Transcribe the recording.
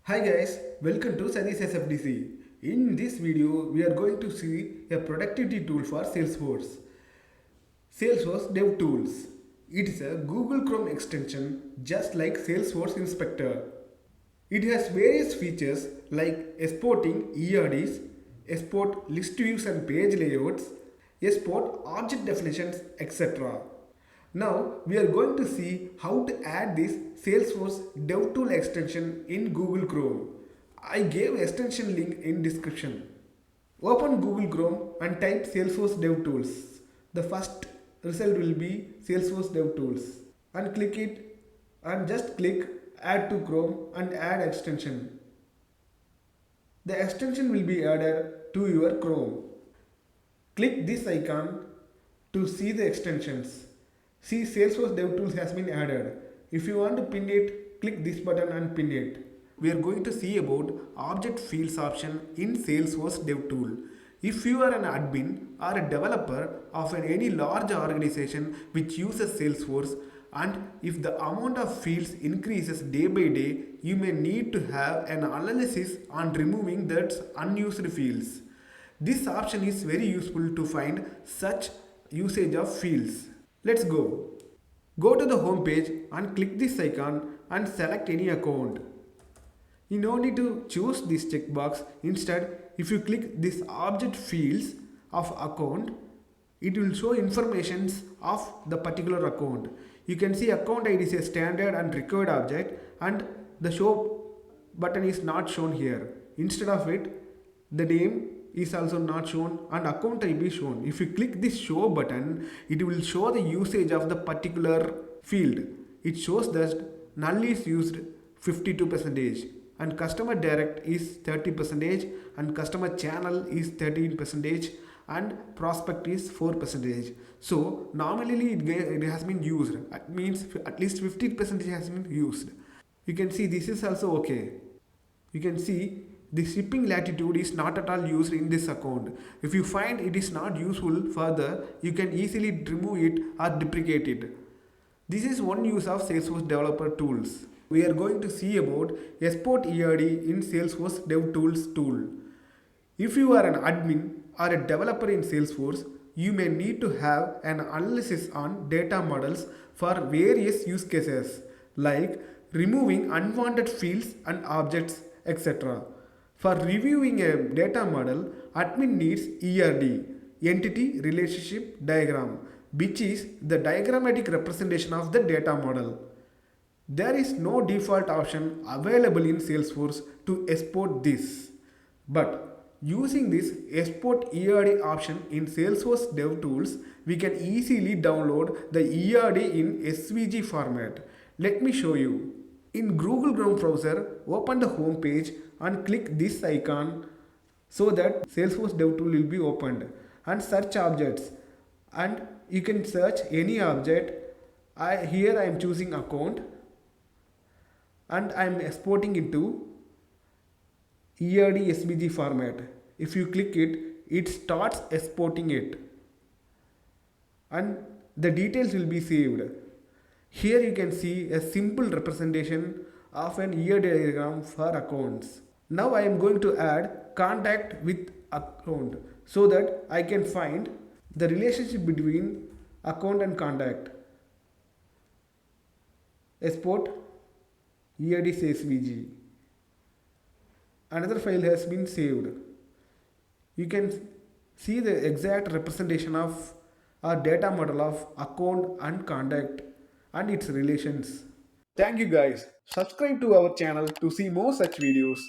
Hi guys, welcome to Sadhis SFDC. In this video, we are going to see a productivity tool for Salesforce. Salesforce Dev Tools. It is a Google Chrome extension just like Salesforce Inspector. It has various features like exporting ERDs, export list views and page layouts, export object definitions, etc. Now we are going to see how to add this Salesforce Dev Tool extension in Google Chrome. I gave extension link in description. Open Google Chrome and type Salesforce Dev Tools. The first result will be Salesforce Dev Tools and click it and just click add to Chrome and add extension. The extension will be added to your Chrome. Click this icon to see the extensions. See, Salesforce Dev Tools has been added. If you want to pin it, click this button and pin it. We are going to see about object fields option in Salesforce Dev Tool. If you are an admin or a developer of any large organization which uses Salesforce, and if the amount of fields increases day by day, you may need to have an analysis on removing that unused fields. This option is very useful to find such usage of fields. Let's go. Go to the home page and click this icon and select any account. You don't need to choose this checkbox. Instead, if you click this object fields of account, it will show informations of the particular account. You can see account ID is a standard and required object, and the show button is not shown here. Instead of it, the name is also not shown and account type is shown. If you click this show button, it will show the usage of the particular field. It shows that null is used 52% and customer direct is 30% and customer channel is 13% and prospect is 4%. So nominally it has been used. That means at least 50% has been used. You can see this is also okay. You can see the shipping latitude is not at all used in this account. If you find it is not useful further, you can easily remove it or deprecate it. This is one use of Salesforce developer tools. We are going to see about export ERD in Salesforce Dev Tools tool. If you are an admin or a developer in Salesforce, you may need to have an analysis on data models for various use cases like removing unwanted fields and objects, etc. For reviewing a data model, admin needs ERD, Entity Relationship Diagram, which is the diagrammatic representation of the data model. There is no default option available in Salesforce to export this. But using this export ERD option in Salesforce Dev Tools, we can easily download the ERD in SVG format. Let me show you. In Google Chrome browser, open the home page and click this icon so that Salesforce Dev Tool will be opened and search objects, and you can search any object. Here I am choosing account and I am exporting into ERD SVG format. If you click it, it starts exporting it and the details will be saved. Here you can see a simple representation of an ERD diagram for accounts. Now I am going to add contact with account so that I can find the relationship between account and contact. Export ERD SVG. Another file has been saved. You can see the exact representation of our data model of account and contact and its relations. Thank you guys. Subscribe to our channel to see more such videos.